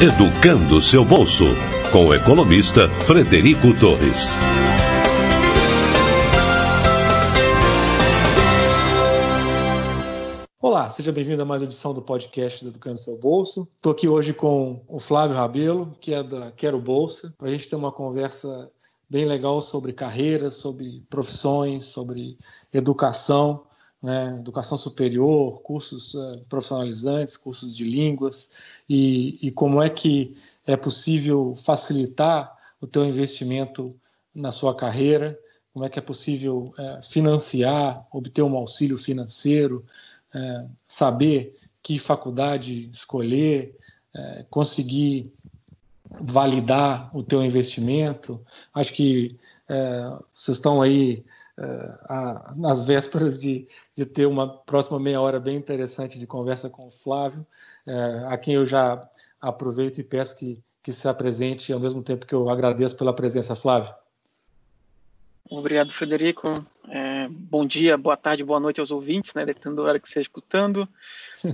Educando seu bolso, com o economista Frederico Torres. Olá, seja bem-vindo a mais uma edição do podcast do Educando Seu Bolso. Estou aqui hoje com o Flávio Rabelo, que é da Quero Bolsa, para a gente ter uma conversa bem legal sobre carreiras, sobre profissões, sobre educação, né, educação superior, cursos profissionalizantes, cursos de línguas e como é que é possível facilitar o teu investimento na sua carreira, como é que é possível financiar, obter um auxílio financeiro, saber que faculdade escolher, conseguir validar o teu investimento. Acho que vocês estão aí nas vésperas de ter uma próxima meia hora bem interessante de conversa com o Flávio, a quem eu já aproveito e peço que se apresente ao mesmo tempo que eu agradeço pela presença. Flávio. Obrigado, Frederico. Bom dia, boa tarde, boa noite aos ouvintes, né, dependendo da hora que você esteja escutando.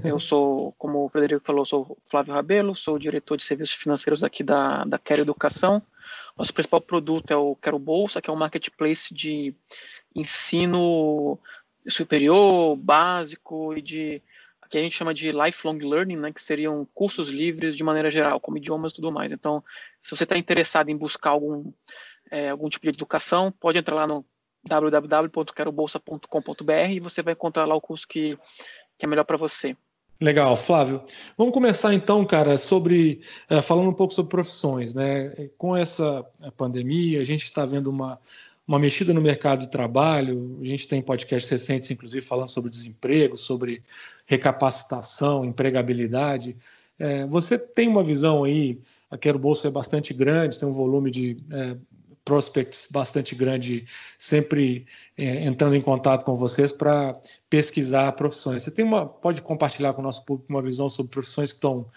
Eu sou, como o Frederico falou, sou Flávio Rabelo, sou diretor de serviços financeiros aqui da Quero Educação. Nosso principal produto é o Quero Bolsa, que é um marketplace de ensino superior, básico e que a gente chama de lifelong learning, né, que seriam cursos livres de maneira geral, como idiomas e tudo mais. Então, se você está interessado em buscar algum tipo de educação, pode entrar lá no www.querobolsa.com.br e você vai encontrar lá o curso que é melhor para você. Legal, Flávio. Vamos começar então, cara, falando um pouco sobre profissões, né? Com essa pandemia, a gente está vendo uma mexida no mercado de trabalho, a gente tem podcasts recentes, inclusive, falando sobre desemprego, sobre recapacitação, empregabilidade. Você tem uma visão aí, a Quero Bolsa é bastante grande, tem um volume de prospects bastante grande, sempre entrando em contato com vocês para pesquisar profissões. Você pode compartilhar com o nosso público uma visão sobre profissões que estão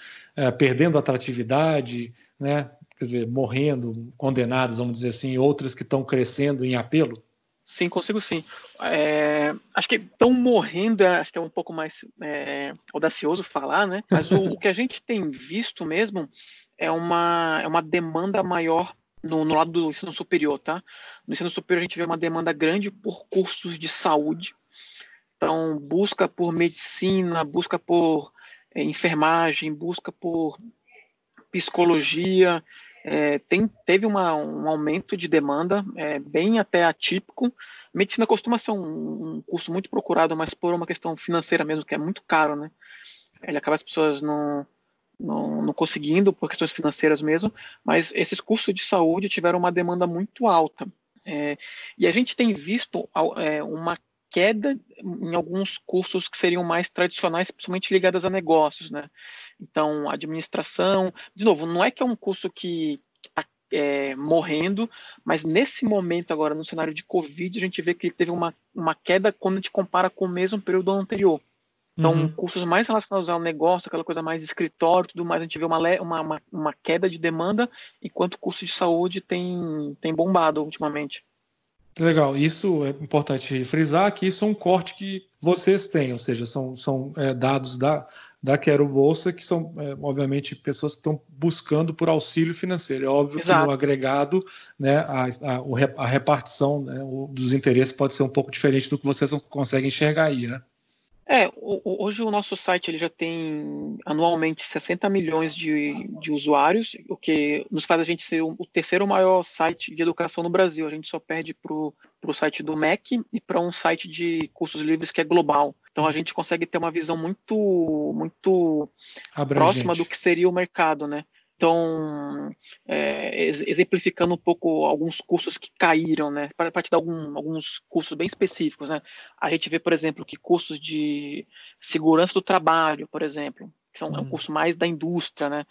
perdendo atratividade, né? Quer dizer, morrendo, condenadas, vamos dizer assim, outras que estão crescendo em apelo? Sim, consigo sim. Acho que estão morrendo, acho que é um pouco mais audacioso falar, né? Mas o que a gente tem visto mesmo é uma demanda maior no lado do ensino superior, tá? No ensino superior a gente vê uma demanda grande por cursos de saúde. Então, busca por medicina, busca por enfermagem, busca por psicologia. Teve um aumento de demanda, bem até atípico. Medicina costuma ser um curso muito procurado, mas por uma questão financeira mesmo, que é muito caro, né? Ele acaba as pessoas não conseguindo por questões financeiras mesmo, mas esses cursos de saúde tiveram uma demanda muito alta. E a gente tem visto uma queda em alguns cursos que seriam mais tradicionais, principalmente ligados a negócios, né? Então, administração, de novo, não é que é um curso que está morrendo, mas nesse momento agora, no cenário de Covid, a gente vê que teve uma queda quando a gente compara com o mesmo período anterior. Então, cursos mais relacionados ao negócio, aquela coisa mais escritório, tudo mais, a gente vê uma queda de demanda, enquanto o curso de saúde tem bombado ultimamente. Legal, isso é importante frisar que isso é um corte que vocês têm, ou seja, são dados da Quero Bolsa, que são, obviamente, pessoas que estão buscando por auxílio financeiro. É óbvio Exato. Que no agregado, né, a repartição, né, dos interesses pode ser um pouco diferente do que vocês conseguem enxergar aí, né? Hoje o nosso site ele já tem anualmente 60 milhões de usuários, o que nos faz a gente ser o terceiro maior site de educação no Brasil. A gente só perde para o site do MEC e para um site de cursos livres que é global. Então a gente consegue ter uma visão muito, muito próxima do que seria o mercado, né? Então, exemplificando um pouco alguns cursos que caíram, né? Para te dar alguns cursos bem específicos, né? A gente vê, por exemplo, que cursos de segurança do trabalho, por exemplo, que é um curso mais da indústria, né?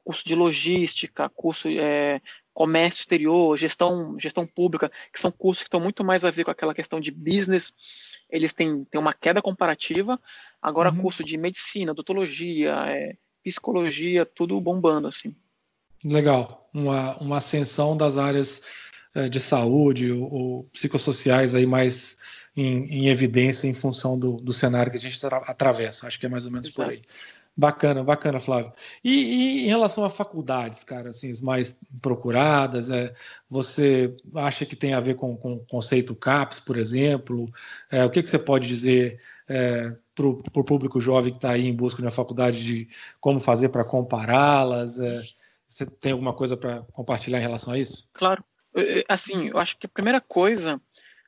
Curso de logística, curso comércio exterior, gestão pública, que são cursos que estão muito mais a ver com aquela questão de business. Eles têm uma queda comparativa. Agora, curso de medicina, odontologia, psicologia, tudo bombando, assim. Legal. Uma ascensão das áreas de saúde ou psicossociais aí mais em evidência em função do cenário que a gente atravessa. Acho que é mais ou menos Exato. Por aí. Bacana, bacana, Flávio. E em relação a faculdades, cara, assim, as mais procuradas, você acha que tem a ver com o conceito CAPES, por exemplo? O que você pode dizer para o público jovem que está aí em busca de uma faculdade, de como fazer para compará-las? Você tem alguma coisa para compartilhar em relação a isso? Claro. Assim, eu acho que a primeira coisa,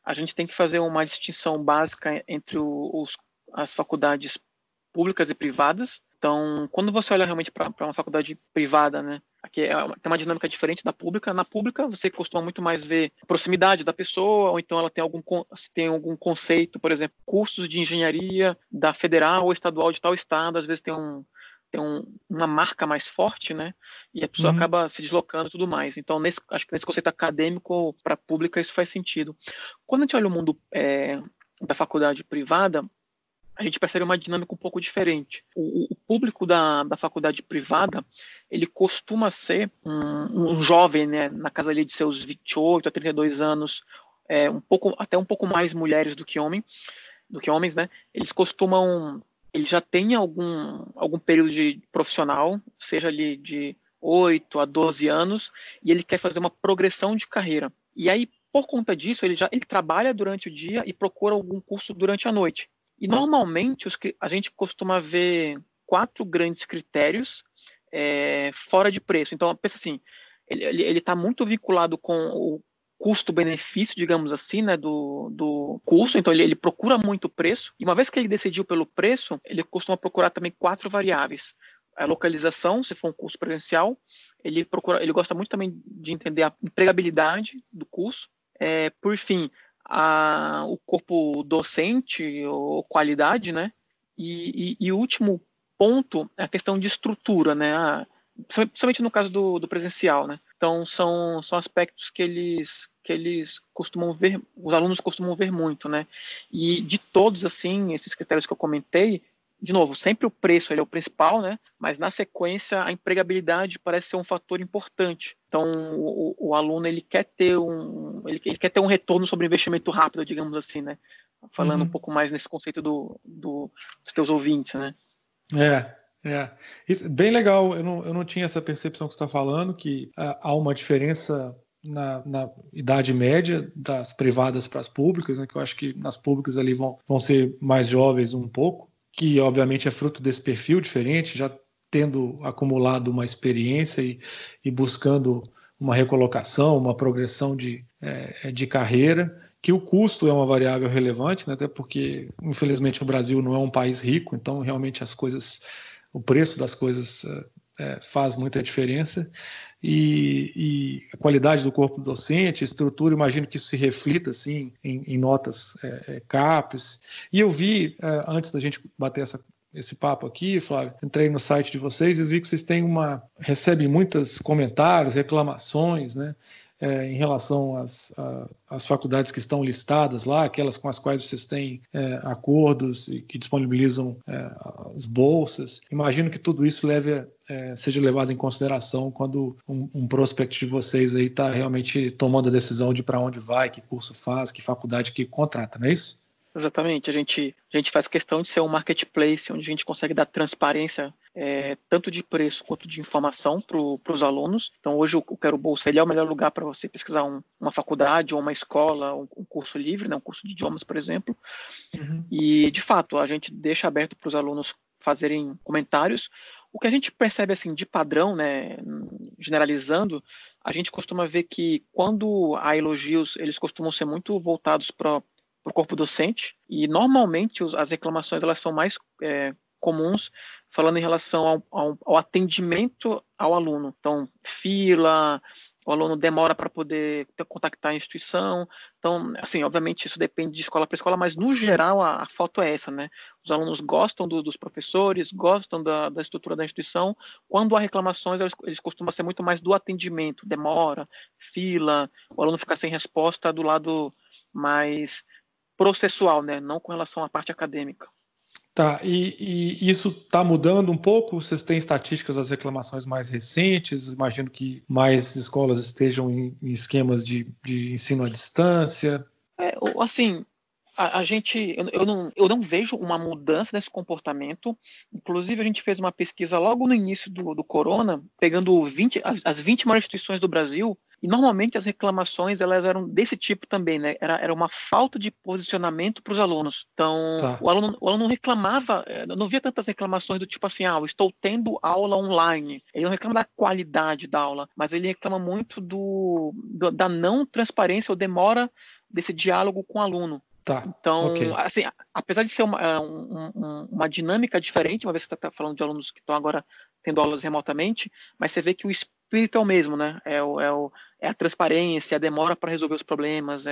a gente tem que fazer uma distinção básica entre as faculdades públicas e privadas. Então, quando você olha realmente para uma faculdade privada, né, aqui tem uma dinâmica diferente da pública. Na pública, você costuma muito mais ver a proximidade da pessoa, ou então ela tem algum conceito, por exemplo, cursos de engenharia da federal ou estadual de tal estado, às vezes tem uma marca mais forte, né? E a pessoa acaba se deslocando e tudo mais. Então, acho que nesse conceito acadêmico, para a pública, isso faz sentido. Quando a gente olha o mundo da faculdade privada, a gente percebe uma dinâmica um pouco diferente. O público da faculdade privada, ele costuma ser um jovem, né, na casa ali de seus 28 a 32 anos, até um pouco mais mulheres do que homens, né? Eles já têm algum período de profissional, seja ali de 8 a 12 anos, e ele quer fazer uma progressão de carreira. E aí, por conta disso, ele trabalha durante o dia e procura algum curso durante a noite. E normalmente a gente costuma ver 4 grandes critérios fora de preço. Então, pensa assim, ele está muito vinculado com o custo-benefício, digamos assim, né, do curso. Então, ele procura muito preço. E uma vez que ele decidiu pelo preço, ele costuma procurar também 4 variáveis. A localização, se for um curso presencial. Ele gosta muito também de entender a empregabilidade do curso. Por fim, o corpo docente ou qualidade, né? E o último ponto é a questão de estrutura, né? Principalmente no caso do presencial, né? Então são aspectos que eles costumam ver, os alunos costumam ver muito, né? E de todos assim esses critérios que eu comentei, de novo, sempre o preço ele é o principal, né? Mas na sequência a empregabilidade parece ser um fator importante. Então o aluno ele quer ter ele quer ter um retorno sobre investimento rápido, digamos assim, né? Falando um pouco mais nesse conceito dos teus ouvintes, né? Isso, bem legal. Eu não tinha essa percepção que você está falando, que há uma diferença na idade média das privadas para as públicas, né? Que eu acho que nas públicas ali vão ser mais jovens um pouco, que obviamente é fruto desse perfil diferente, já tendo acumulado uma experiência e buscando uma recolocação, uma progressão de carreira, que o custo é uma variável relevante, né? Até porque, infelizmente, o Brasil não é um país rico, então realmente o preço das coisas faz muita diferença, e a qualidade do corpo docente, estrutura, imagino que isso se reflita assim, em notas CAPES. E eu vi, antes da gente bater esse papo aqui, Flávio, entrei no site de vocês e vi que vocês recebem muitos comentários, reclamações, né, em relação às faculdades que estão listadas lá, aquelas com as quais vocês têm acordos e que disponibilizam as bolsas. Imagino que tudo isso seja levado em consideração quando um prospect de vocês aí está realmente tomando a decisão de para onde vai, que curso faz, que faculdade que contrata, não é isso? Exatamente, a gente faz questão de ser um marketplace onde a gente consegue dar transparência tanto de preço quanto de informação para os alunos. Então hoje o Quero Bolsa ele é o melhor lugar para você pesquisar uma faculdade ou uma escola, um curso livre, né, um curso de idiomas, por exemplo. E de fato a gente deixa aberto para os alunos fazerem comentários. O que a gente percebe assim de padrão, né, generalizando, a gente costuma ver que quando há elogios, eles costumam ser muito voltados para o corpo docente, e normalmente as reclamações elas são mais comuns falando em relação ao atendimento ao aluno. Então, fila, o aluno demora para poder contactar a instituição. Então, assim, obviamente isso depende de escola para escola, mas no geral a foto é essa, né? Os alunos gostam dos professores, gostam da estrutura da instituição. Quando há reclamações, eles costumam ser muito mais do atendimento, demora, fila, o aluno fica sem resposta do lado mais processual, né? Não com relação à parte acadêmica. Tá, e isso está mudando um pouco? Vocês têm estatísticas das reclamações mais recentes? Imagino que mais escolas estejam em esquemas de ensino à distância. Assim, Eu não vejo uma mudança nesse comportamento. Inclusive, a gente fez uma pesquisa logo no início do corona, pegando as 20 maiores instituições do Brasil, e normalmente as reclamações elas eram desse tipo também, né? Era uma falta de posicionamento para os alunos. Então, Tá. o aluno não reclamava, não via tantas reclamações do tipo assim, eu estou tendo aula online. Ele não reclama da qualidade da aula, mas ele reclama muito da não transparência ou demora desse diálogo com o aluno. Tá. Então, Ok. assim, apesar de ser uma dinâmica diferente, uma vez que você está falando de alunos que estão agora tendo aulas remotamente, mas você vê que o espírito é o mesmo, né? É a transparência, a demora para resolver os problemas,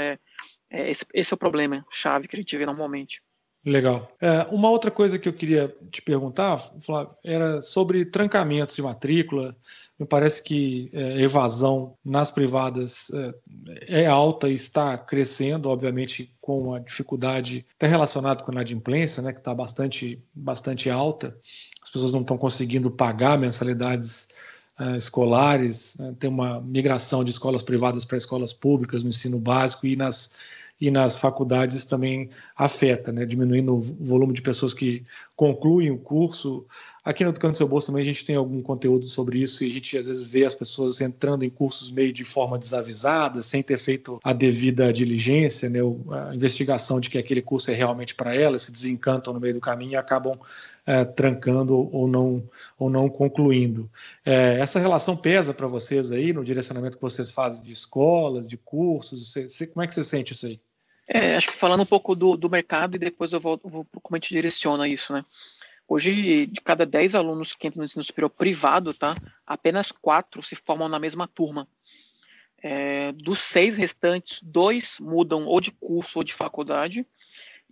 esse é o problema chave que a gente vê normalmente. Legal. Uma outra coisa que eu queria te perguntar, Flávio, era sobre trancamentos de matrícula. Me parece que evasão nas privadas é alta e está crescendo, obviamente, com a dificuldade até relacionada com a inadimplência, né, que está bastante alta. As pessoas não estão conseguindo pagar mensalidades escolares, né, tem uma migração de escolas privadas para escolas públicas no ensino básico e nas faculdades também afeta, né, diminuindo o volume de pessoas que concluem o curso. Aqui no Educando Seu Bolso também a gente tem algum conteúdo sobre isso e a gente às vezes vê as pessoas entrando em cursos meio de forma desavisada, sem ter feito a devida diligência, né, a investigação de que aquele curso é realmente para elas, se desencantam no meio do caminho e acabam trancando ou não concluindo. Essa relação pesa para vocês aí no direcionamento que vocês fazem de escolas, de cursos? Como é que você sente isso aí? Acho que falando um pouco do mercado e depois eu vou como a gente direciona isso, né? Hoje, de cada 10 alunos que entram no ensino superior privado, tá, apenas 4 se formam na mesma turma. Dos 6 restantes, 2 mudam ou de curso ou de faculdade,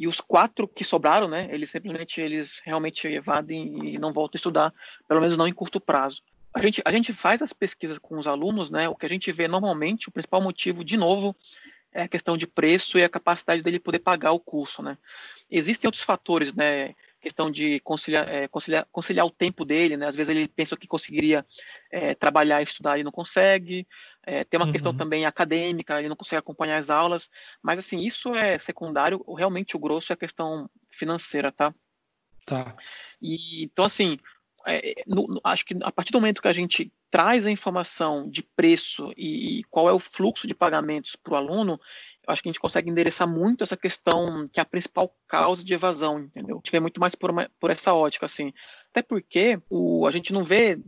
e os 4 que sobraram, né, eles realmente evadem e não voltam a estudar, pelo menos não em curto prazo. A gente faz as pesquisas com os alunos, né, o que a gente vê normalmente, o principal motivo, de novo, é a questão de preço e a capacidade dele poder pagar o curso, né. Existem outros fatores, né, questão de conciliar o tempo dele, né? Às vezes ele pensa que conseguiria trabalhar e estudar e não consegue. Tem uma questão também acadêmica, ele não consegue acompanhar as aulas. Mas, assim, isso é secundário. Realmente o grosso é a questão financeira, tá? Tá. Então, assim, acho que a partir do momento que a gente traz a informação de preço e qual é o fluxo de pagamentos para o aluno, eu acho que a gente consegue endereçar muito essa questão que é a principal causa de evasão, entendeu? A gente vê muito mais por essa ótica, assim. Até porque a gente não vê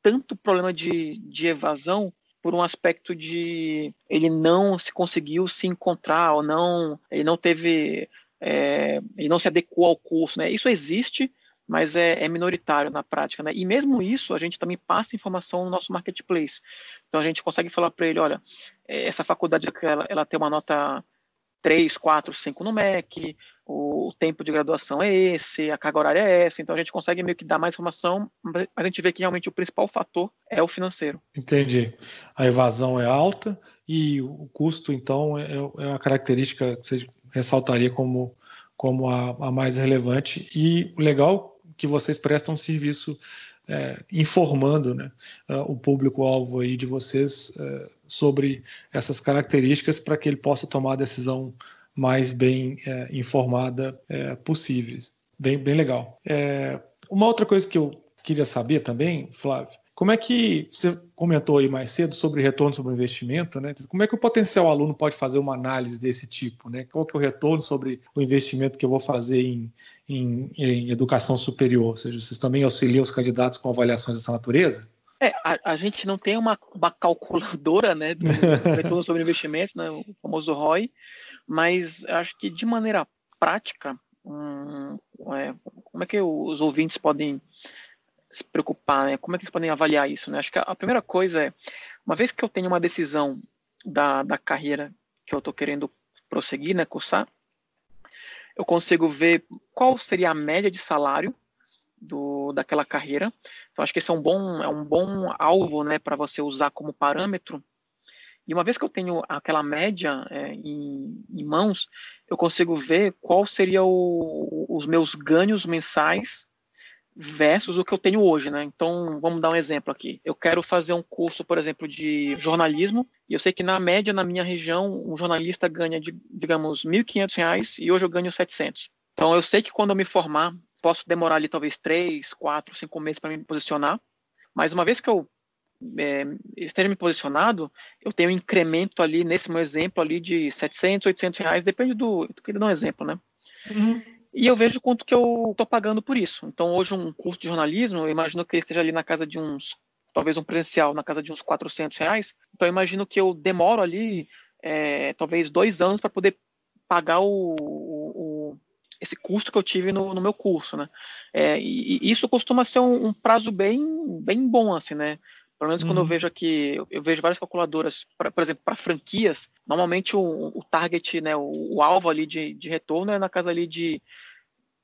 tanto problema de evasão por um aspecto de ele não se conseguiu se encontrar ou não, ele não teve, ele não se adequou ao curso, né? Isso existe, mas é minoritário na prática, né? E mesmo isso, a gente também passa informação no nosso marketplace. Então a gente consegue falar para ele, olha, essa faculdade ela tem uma nota 3, 4, 5 no MEC, o tempo de graduação é esse, a carga horária é essa, então a gente consegue meio que dar mais informação, mas a gente vê que realmente o principal fator é o financeiro. Entendi. A evasão é alta e o custo, então, é uma característica que você ressaltaria como a mais relevante. E legal que vocês prestam serviço informando, né, o público-alvo aí de vocês sobre essas características para que ele possa tomar a decisão mais bem informada possíveis. Bem legal. Uma outra coisa que eu queria saber também, Flávio, como é que você comentou aí mais cedo sobre retorno sobre o investimento, né? Como é que o potencial aluno pode fazer uma análise desse tipo, né? Qual que é o retorno sobre o investimento que eu vou fazer em educação superior? Ou seja, vocês também auxiliam os candidatos com avaliações dessa natureza? A gente não tem uma calculadora, né, do retorno sobre investimento, né, o famoso ROI, mas acho que de maneira prática, como é que os ouvintes podem se preocupar, né? Como é que eles podem avaliar isso, né? Acho que a primeira coisa é, uma vez que eu tenho uma decisão da carreira que eu estou querendo prosseguir, né, cursar, eu consigo ver qual seria a média de salário daquela carreira. Então acho que esse é um bom alvo, né, para você usar como parâmetro. E uma vez que eu tenho aquela média em mãos, eu consigo ver qual seria os meus ganhos mensais versus o que eu tenho hoje, né? Então, vamos dar um exemplo aqui. Eu quero fazer um curso, por exemplo, de jornalismo, e eu sei que, na média, na minha região, um jornalista ganha, digamos, R$ 1.500, e hoje eu ganho 700. Então, eu sei que quando eu me formar, posso demorar ali talvez 3, 4, 5 meses para me posicionar, mas uma vez que eu esteja me posicionado, eu tenho um incremento ali, nesse meu exemplo ali, de 700, R$ 800, depende eu queria dar um exemplo, né? Uhum. E eu vejo quanto que eu estou pagando por isso. Então, hoje, um curso de jornalismo, eu imagino que ele esteja ali na casa de talvez um presencial, na casa de uns R$ 400. Então, eu imagino que eu demoro ali, talvez 2 anos para poder pagar esse custo que eu tive no meu curso, né? E isso costuma ser um prazo bem, bem bom, assim, né? Pelo menos quando eu vejo aqui, eu vejo várias calculadoras, por exemplo, para franquias, normalmente o target, né, o alvo ali de retorno é na casa ali de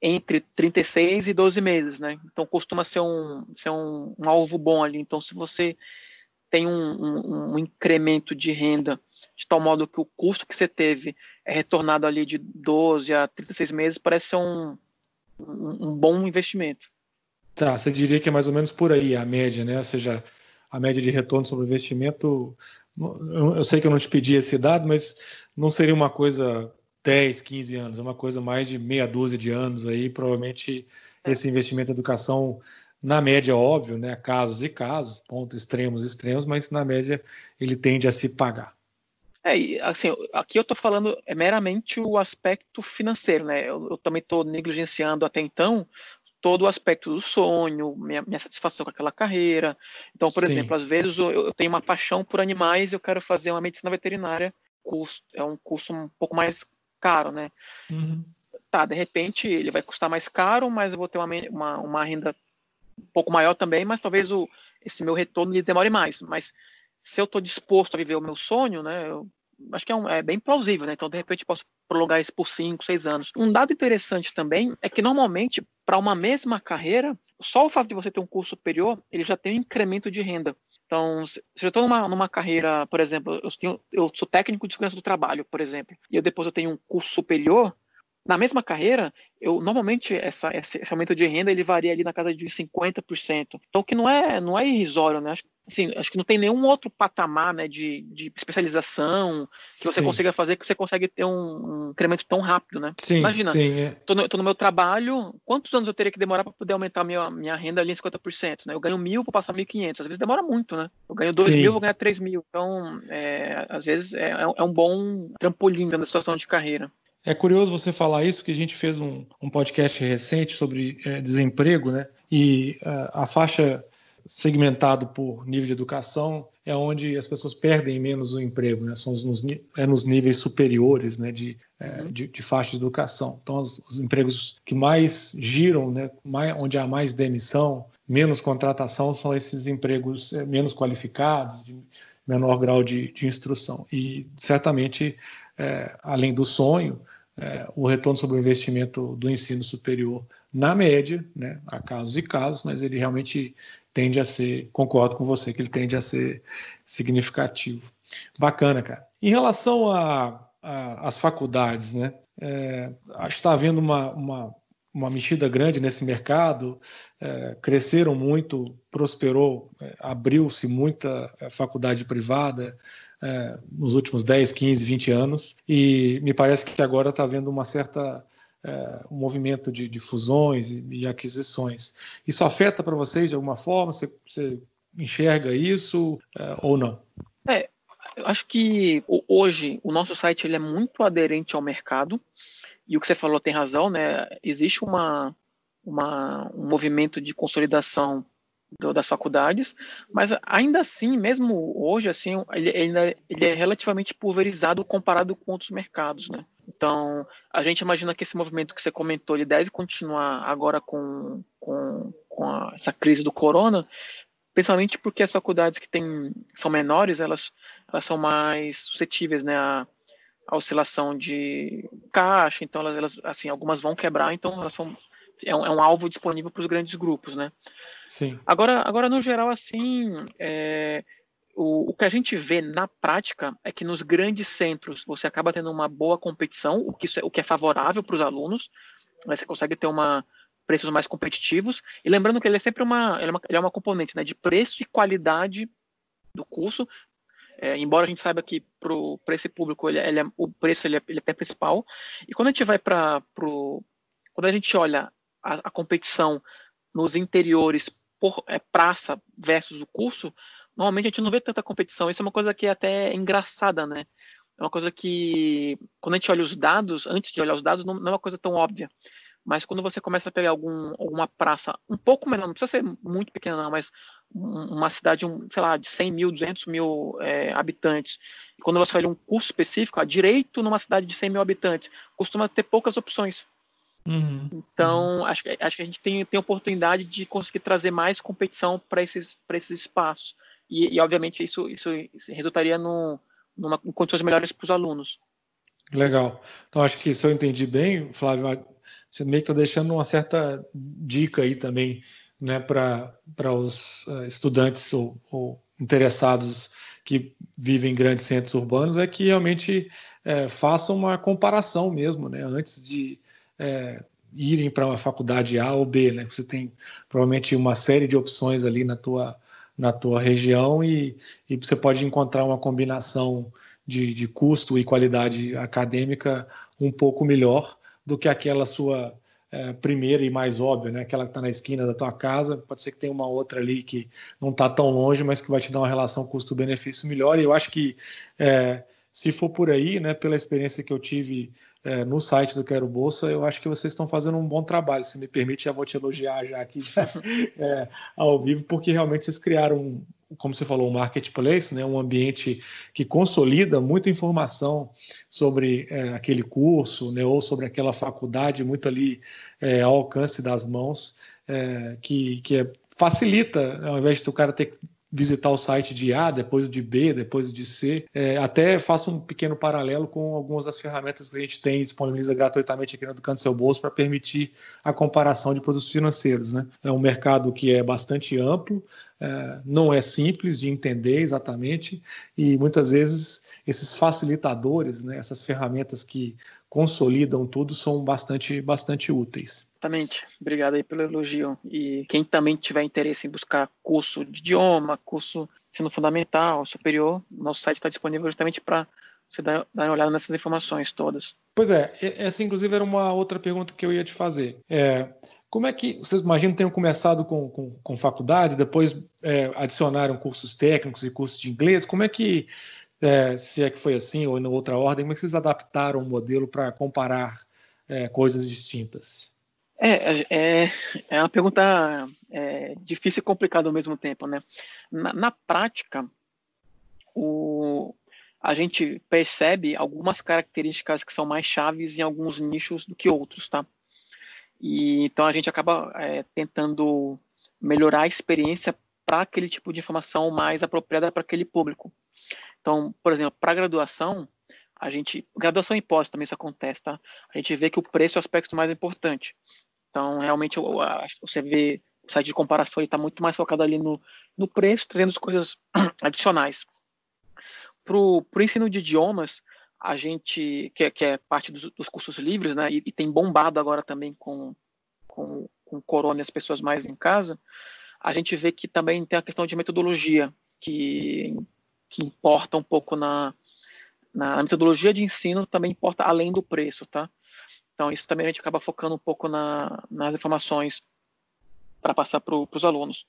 entre 36 e 12 meses, né? Então costuma ser um alvo bom ali. Então, se você tem um incremento de renda de tal modo que o custo que você teve é retornado ali de 12 a 36 meses, parece ser um bom investimento. Tá, você diria que é mais ou menos por aí a média, né? Ou seja, a média de retorno sobre o investimento. Eu sei que eu não te pedi esse dado, mas não seria uma coisa 10, 15 anos, é uma coisa mais de meia dúzia de anos aí. Provavelmente esse investimento em educação, na média, óbvio, né? Casos e casos, pontos extremos, mas na média ele tende a se pagar. E, assim, aqui eu estou falando meramente o aspecto financeiro, né? Eu também estou negligenciando até então todo o aspecto do sonho, minha satisfação com aquela carreira. Então, por exemplo, às vezes eu tenho uma paixão por animais e eu quero fazer uma medicina veterinária, é um curso um pouco mais caro, né? Uhum. Tá, de repente ele vai custar mais caro, mas eu vou ter uma renda um pouco maior também, mas talvez esse meu retorno lhe demore mais. Mas se eu estou disposto a viver o meu sonho, né, eu acho que é bem plausível, né? Então, de repente, posso prolongar isso por 5, 6 anos. Um dado interessante também é que, normalmente, para uma mesma carreira, só o fato de você ter um curso superior, ele já tem um incremento de renda. Então, se eu estou numa carreira, por exemplo, eu sou técnico de segurança do trabalho, por exemplo, e depois eu tenho um curso superior, na mesma carreira, normalmente esse aumento de renda ele varia ali na casa de 50%. Então, que não é irrisório, né? Acho que não tem nenhum outro patamar, né, de especialização que você consiga fazer, que você consegue ter um incremento tão rápido, né? Imagina, tô no meu trabalho, quantos anos eu teria que demorar para poder aumentar minha renda ali em 50%, né? Eu ganho 1.000, vou passar 1.500. Às vezes demora muito, né? Eu ganho 2.000, vou ganhar 3.000. Então, às vezes é um bom trampolim na situação de carreira. É curioso você falar isso, porque a gente fez um podcast recente sobre desemprego, né? E a faixa segmentado por nível de educação é onde as pessoas perdem menos o emprego, né? São nos níveis superiores, né? De faixa de educação. Então, os empregos que mais giram, né? Onde há mais demissão, menos contratação, são esses empregos menos qualificados, de menor grau de instrução. E certamente, além do sonho, o retorno sobre o investimento do ensino superior, na média, né, há casos e casos, mas ele realmente tende a ser, concordo com você, que ele tende a ser significativo. Bacana, cara. Em relação às faculdades, né, acho que está havendo uma mexida grande nesse mercado, cresceram muito, prosperou, abriu-se muita faculdade privada, nos últimos 10, 15, 20 anos, e me parece que agora está havendo um movimento de fusões e aquisições. Isso afeta para vocês de alguma forma? Você enxerga isso ou não? Eu acho que hoje o nosso site ele é muito aderente ao mercado, e o que você falou tem razão, né? Existe um movimento de consolidação das faculdades, mas ainda assim, mesmo hoje, assim, ele é relativamente pulverizado comparado com outros mercados, né? Então, a gente imagina que esse movimento que você comentou, ele deve continuar agora com essa crise do corona, principalmente porque as faculdades que são menores, elas são mais suscetíveis, né, à oscilação de caixa, então elas assim, algumas vão quebrar, então elas são é um alvo disponível para os grandes grupos, né? Sim. Agora no geral, assim, o que a gente vê na prática é que nos grandes centros você acaba tendo uma boa competição, o que é favorável para os alunos, né? Você consegue ter preços mais competitivos, e lembrando que ele é sempre uma componente, né, de preço e qualidade do curso, embora a gente saiba que para esse público o preço ele é principal, e quando a gente vai quando a gente olha a competição nos interiores por praça versus o curso, normalmente a gente não vê tanta competição. Isso é uma coisa que é até engraçada, né? É uma coisa que, quando a gente olha os dados, antes de olhar os dados, não é uma coisa tão óbvia. Mas quando você começa a pegar alguma praça um pouco menor, não precisa ser muito pequena não, mas uma cidade, sei lá, de 100 mil, 200 mil habitantes, e quando você olha um curso específico, direito numa cidade de 100 mil habitantes, costuma ter poucas opções. Então, acho que a gente tem oportunidade de conseguir trazer mais competição para esses espaços. E obviamente, isso resultaria em condições melhores para os alunos. Legal. Então, acho que se eu entendi bem, Flávio, você meio que está deixando uma certa dica aí também, né, para os estudantes ou interessados que vivem em grandes centros urbanos, é que realmente façam uma comparação mesmo, né, antes de irem para uma faculdade A ou B, né? Você tem provavelmente uma série de opções ali na tua região e você pode encontrar uma combinação de custo e qualidade acadêmica um pouco melhor do que aquela sua primeira e mais óbvia, né? Aquela que está na esquina da tua casa. Pode ser que tenha uma outra ali que não está tão longe, mas que vai te dar uma relação custo-benefício melhor. E eu acho que se for por aí, né, pela experiência que eu tive no site do Quero Bolsa, eu acho que vocês estão fazendo um bom trabalho. Se me permite, já vou te elogiar já aqui ao vivo, porque realmente vocês criaram, como você falou, um marketplace, né, um ambiente que consolida muita informação sobre aquele curso, né, ou sobre aquela faculdade, muito ali ao alcance das mãos, que facilita, ao invés de o cara ter que visitar o site de A, depois de B, depois de C. Até faço um pequeno paralelo com algumas das ferramentas que a gente tem disponibiliza gratuitamente aqui no Educando Seu Bolso para permitir a comparação de produtos financeiros, né? É um mercado que é bastante amplo, não é simples de entender exatamente e muitas vezes esses facilitadores, né, essas ferramentas que consolidam tudo são bastante úteis. Exatamente. Obrigado aí pelo elogio. E quem também tiver interesse em buscar curso de idioma, curso de ensino fundamental, superior, nosso site está disponível justamente para você dar uma olhada nessas informações todas. Pois essa inclusive era uma outra pergunta que eu ia te fazer. Como é que vocês imaginam tenham começado com faculdades, depois adicionaram cursos técnicos e cursos de inglês? Como é que, se é que foi assim ou em outra ordem, como é que vocês adaptaram o modelo para comparar coisas distintas? É uma pergunta difícil e complicada ao mesmo tempo, né? Na prática, a gente percebe algumas características que são mais chaves em alguns nichos do que outros, tá? E então a gente acaba tentando melhorar a experiência para aquele tipo de informação mais apropriada para aquele público. Então, por exemplo, para graduação, graduação em pós também isso acontece, tá? A gente vê que o preço é o aspecto mais importante. Então, realmente, você vê o site de comparação está muito mais focado ali no preço, trazendo as coisas adicionais. Para o ensino de idiomas, a gente, que é parte dos cursos livres, né, e tem bombado agora também com corona e as pessoas mais em casa, a gente vê que também tem a questão de metodologia, que importa um pouco na metodologia de ensino, também importa além do preço, tá? Então, isso também a gente acaba focando um pouco nas informações para passar para os alunos.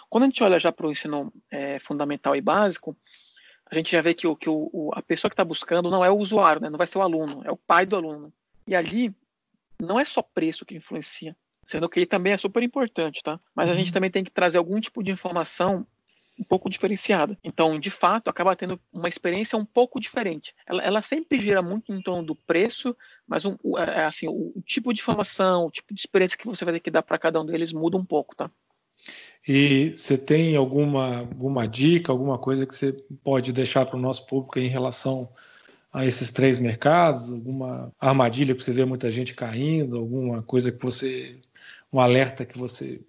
Quando a gente olha já para o ensino fundamental e básico, a gente já vê que a pessoa que está buscando não é o usuário, né? Não vai ser o aluno, é o pai do aluno. E ali, não é só preço que influencia, sendo que ele também é super importante, tá? Mas a gente também tem que trazer algum tipo de informação um pouco diferenciada. Então, de fato, acaba tendo uma experiência um pouco diferente. Ela sempre gira muito em torno do preço, mas o tipo de informação, o tipo de experiência que você vai ter que dar para cada um deles muda um pouco, tá? E você tem alguma dica, alguma coisa que você pode deixar para o nosso público em relação a esses três mercados? Alguma armadilha que você vê muita gente caindo? Alguma coisa um alerta que você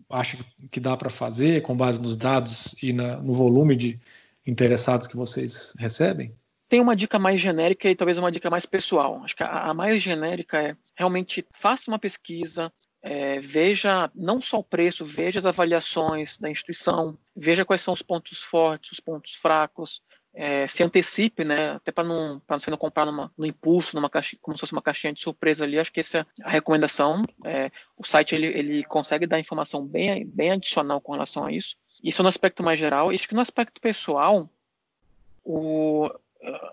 acha que dá para fazer com base nos dados e no volume de interessados que vocês recebem? Tem uma dica mais genérica e talvez uma dica mais pessoal. Acho que a mais genérica é realmente faça uma pesquisa, veja não só o preço, veja as avaliações da instituição, veja quais são os pontos fortes, os pontos fracos, se antecipe, né, até para você não comprar no impulso, numa caixinha, como se fosse uma caixinha de surpresa ali. Acho que essa é a recomendação. O site ele consegue dar informação bem, bem adicional com relação a isso. Isso no aspecto mais geral. E acho que no aspecto pessoal,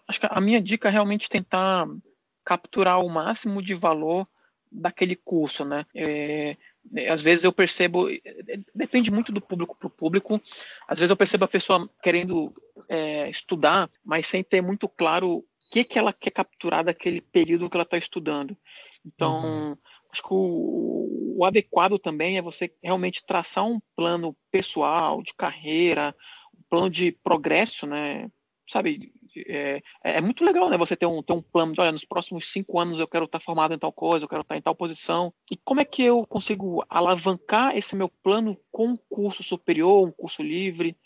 acho que a minha dica é realmente tentar capturar o máximo de valor daquele curso, né? Às vezes eu percebo, depende muito do público para o público, às vezes eu percebo a pessoa querendo estudar, mas sem ter muito claro o que ela quer capturar daquele período que ela está estudando. Então, acho que o adequado também é você realmente traçar um plano pessoal, de carreira, um plano de progresso, né? Sabe, é muito legal, né? Você ter um plano de, olha, nos próximos 5 anos eu quero estar formado em tal coisa, eu quero estar em tal posição. E como é que eu consigo alavancar esse meu plano com um curso superior, um curso livre?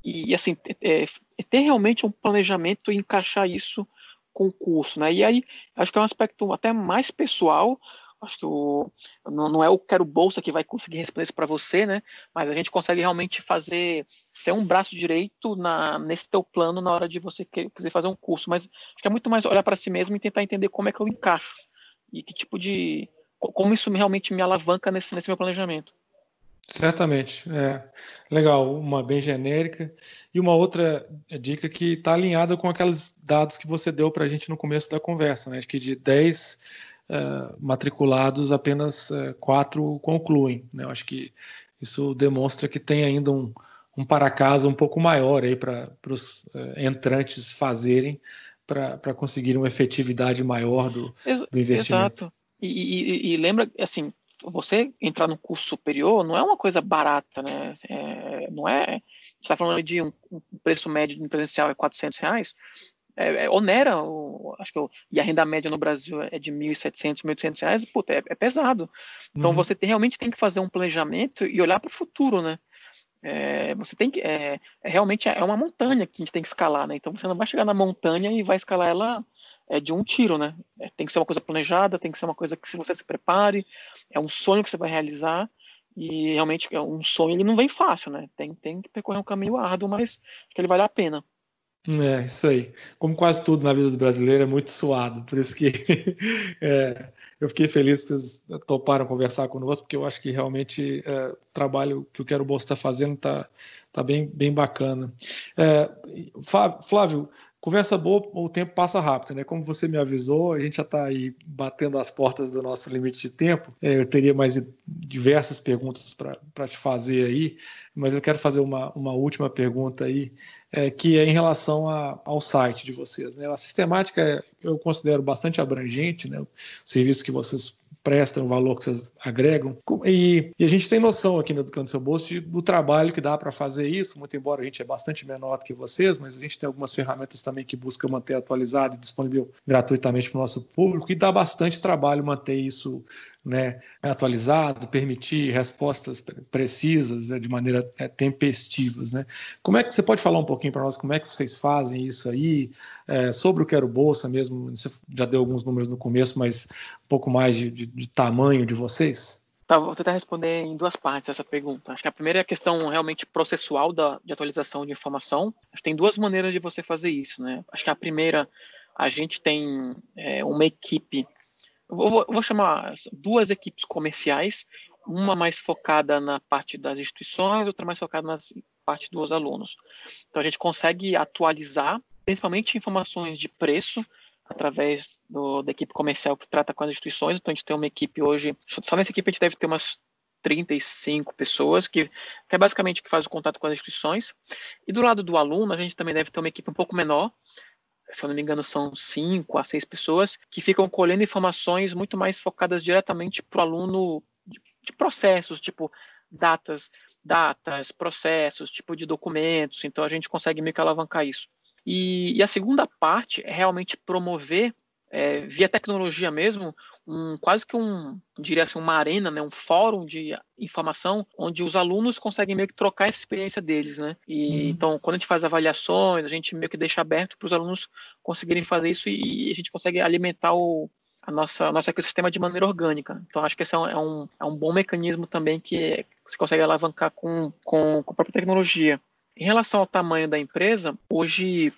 E assim, ter realmente um planejamento e encaixar isso com o curso, né? E aí, acho que é um aspecto até mais pessoal. Acho que não é o Quero Bolsa que vai conseguir responder isso para você, né? Mas a gente consegue realmente ser um braço direito nesse teu plano na hora de você quiser fazer um curso. Mas acho que é muito mais olhar para si mesmo e tentar entender como é que eu encaixo e que tipo como isso realmente me alavanca nesse meu planejamento. Certamente, legal, uma bem genérica e uma outra dica que está alinhada com aqueles dados que você deu para a gente no começo da conversa, né? Acho que de 10 matriculados, apenas 4 concluem, né? Eu acho que isso demonstra que tem ainda um para-casa um pouco maior aí para os entrantes fazerem para conseguirem uma efetividade maior do investimento. Exato. E lembra, assim, você entrar no curso superior não é uma coisa barata, né? Não é. Você está falando de um preço médio de presencial é R$400. Onera, acho que e a renda média no Brasil é de R$1.700, R$1.800, puta, é pesado. Então você realmente tem que fazer um planejamento e olhar para o futuro, né? Você tem que realmente é uma montanha que a gente tem que escalar, né? Então você não vai chegar na montanha e vai escalar ela de um tiro, né? Tem que ser uma coisa planejada, tem que ser uma coisa que se você se prepare, é um sonho que você vai realizar e realmente um sonho ele não vem fácil, né? Tem que percorrer um caminho árduo, mas acho que ele vale a pena. Isso aí. Como quase tudo na vida do brasileiro é muito suado, por isso que eu fiquei feliz que vocês toparam conversar conosco, porque eu acho que realmente o trabalho que o Quero Bolsa está fazendo tá bem, bem bacana. Flávio, conversa boa, o tempo passa rápido, né? Como você me avisou, a gente já está aí batendo as portas do nosso limite de tempo. Eu teria mais diversas perguntas para te fazer aí, mas eu quero fazer uma última pergunta aí, que é em relação ao site de vocês, né? A sistemática eu considero bastante abrangente, né? O serviço que vocês prestam, o valor que vocês agregam. E a gente tem noção aqui no Educando Seu Bolso do trabalho que dá para fazer isso, muito embora a gente é bastante menor do que vocês, mas a gente tem algumas ferramentas também que buscam manter atualizado e disponível gratuitamente para o nosso público, e dá bastante trabalho manter isso, né, atualizado, permitir respostas precisas, de maneira tempestivas, né? Como é que você pode falar um pouquinho para nós como é que vocês fazem isso aí, sobre o Quero Bolsa mesmo? Você já deu alguns números no começo, mas um pouco mais de tamanho de vocês? Tá, vou tentar responder em 2 partes essa pergunta. Acho que a primeira é a questão realmente processual de atualização de informação. Acho que tem 2 maneiras de você fazer isso, né? Acho que a primeira, a gente tem uma equipe, vou chamar 2 equipes comerciais, uma mais focada na parte das instituições, outra mais focada na parte dos alunos. Então a gente consegue atualizar, principalmente informações de preço, através da equipe comercial que trata com as instituições. Então a gente tem uma equipe hoje, só nessa equipe a gente deve ter umas 35 pessoas, que é basicamente que faz o contato com as instituições. E do lado do aluno, a gente também deve ter uma equipe um pouco menor, se eu não me engano são 5 a 6 pessoas, que ficam colhendo informações muito mais focadas diretamente para o aluno de processos, tipo datas, processos, tipo de documentos. Então a gente consegue meio que alavancar isso. E a segunda parte é realmente promover, via tecnologia mesmo, quase que diria assim, uma arena, né, um fórum de informação, onde os alunos conseguem meio que trocar a experiência deles, né? Então, quando a gente faz avaliações, a gente meio que deixa aberto para os alunos conseguirem fazer isso e a gente consegue alimentar nosso ecossistema de maneira orgânica. Então, acho que esse é um bom mecanismo também que você consegue alavancar com a própria tecnologia. Em relação ao tamanho da empresa, hoje,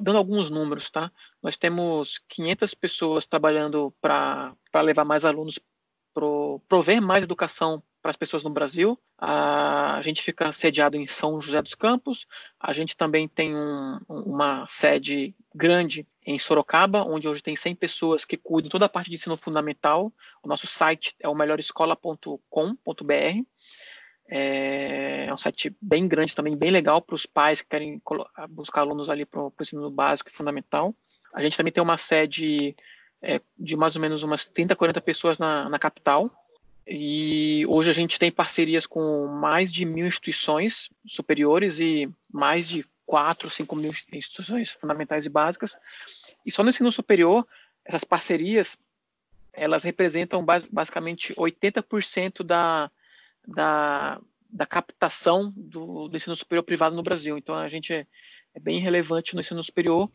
dando alguns números, tá? Nós temos 500 pessoas trabalhando para levar mais alunos, prover mais educação para as pessoas no Brasil. A gente fica sediado em São José dos Campos. A gente também tem uma sede grande em Sorocaba, onde hoje tem 100 pessoas que cuidam toda a parte de ensino fundamental. O nosso site é o melhorescola.com.br. É um site bem grande também, bem legal para os pais que querem buscar alunos ali para o ensino básico e fundamental. A gente também tem uma sede de mais ou menos umas 30, 40 pessoas na capital. E hoje a gente tem parcerias com mais de 1.000 instituições superiores e mais de 4, 5 mil instituições fundamentais e básicas. E só no ensino superior, essas parcerias, elas representam basicamente 80% da captação do ensino superior privado no Brasil. Então, a gente é bem relevante no ensino superior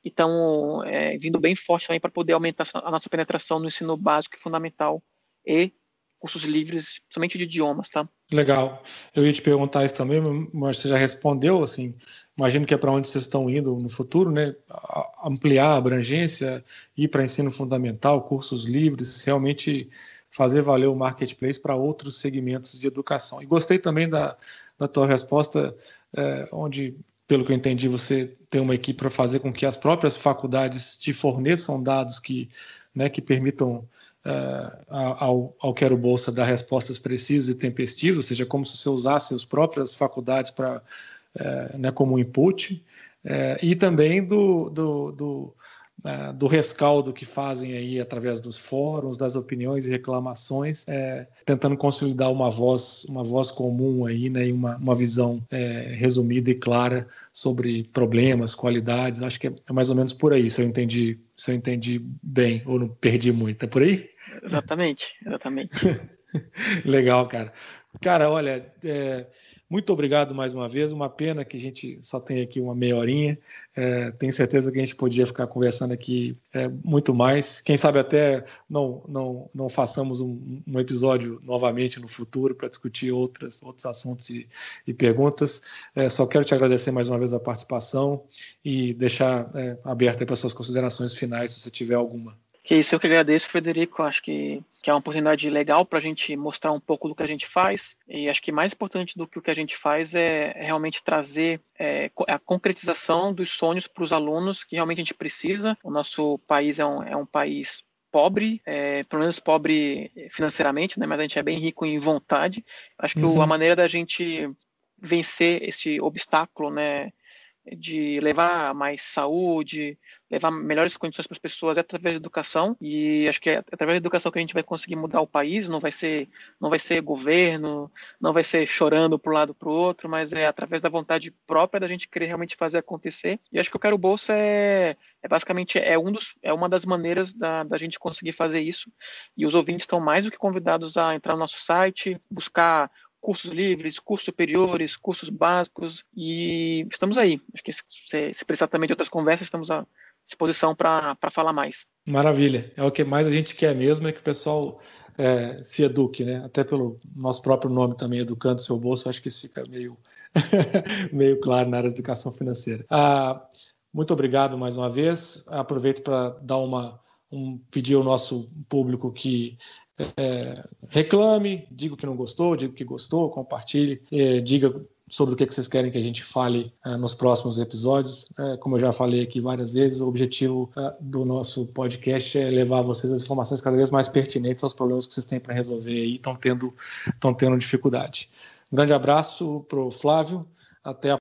e estamos vindo bem forte também para poder aumentar a nossa penetração no ensino básico e fundamental e cursos livres, somente de idiomas, tá? Legal. Eu ia te perguntar isso também, mas você já respondeu, assim, imagino que é para onde vocês estão indo no futuro, né? Ampliar a abrangência, ir para ensino fundamental, cursos livres, realmente fazer valer o marketplace para outros segmentos de educação. E gostei também da tua resposta, onde, pelo que eu entendi, você tem uma equipe para fazer com que as próprias faculdades te forneçam dados que permitam ao Quero Bolsa dar respostas precisas e tempestivas, ou seja, como se você usasse as próprias faculdades como input, e também do rescaldo que fazem aí através dos fóruns, das opiniões e reclamações, tentando consolidar uma voz comum aí, né, e uma visão resumida e clara sobre problemas, qualidades. Acho que é mais ou menos por aí, se eu entendi bem ou não perdi muito. É por aí? Exatamente. Legal, cara. Cara, olha, muito obrigado mais uma vez. Uma pena que a gente só tem aqui uma meia horinha. Tenho certeza que a gente podia ficar conversando aqui muito mais. Quem sabe até não façamos um episódio novamente no futuro para discutir outros assuntos e perguntas. Só quero te agradecer mais uma vez a participação e deixar aberta para suas considerações finais, se você tiver alguma. Que isso, eu que agradeço, Frederico. Acho que é uma oportunidade legal para a gente mostrar um pouco do que a gente faz. E acho que mais importante do que o que a gente faz é realmente trazer a concretização dos sonhos para os alunos que realmente a gente precisa. O nosso país é um país pobre, pelo menos pobre financeiramente, né? Mas a gente é bem rico em vontade. Acho que a maneira da gente vencer esse obstáculo, né, de levar mais saúde, levar melhores condições para as pessoas através da educação, e acho que é através da educação que a gente vai conseguir mudar o país. Não vai ser governo, não vai ser chorando para um lado para o outro, mas é através da vontade própria da gente querer realmente fazer acontecer. E acho que o Quero Bolsa basicamente uma das maneiras da gente conseguir fazer isso, e os ouvintes estão mais do que convidados a entrar no nosso site, buscar cursos livres, cursos superiores, cursos básicos, e estamos aí. Acho que se precisar também de outras conversas, estamos à disposição para falar mais. Maravilha. É o que mais a gente quer mesmo, é que o pessoal se eduque, né? Até pelo nosso próprio nome também, Educando o Seu Bolso, acho que isso fica meio claro na área de educação financeira. Muito obrigado mais uma vez. Aproveito para dar pedir ao nosso público que reclame, diga o que não gostou, diga o que gostou, compartilhe, diga sobre o que vocês querem que a gente fale nos próximos episódios. Como eu já falei aqui várias vezes, o objetivo do nosso podcast é levar a vocês as informações cada vez mais pertinentes aos problemas que vocês têm para resolver e estão tendo dificuldade. Um grande abraço para o Flávio, até a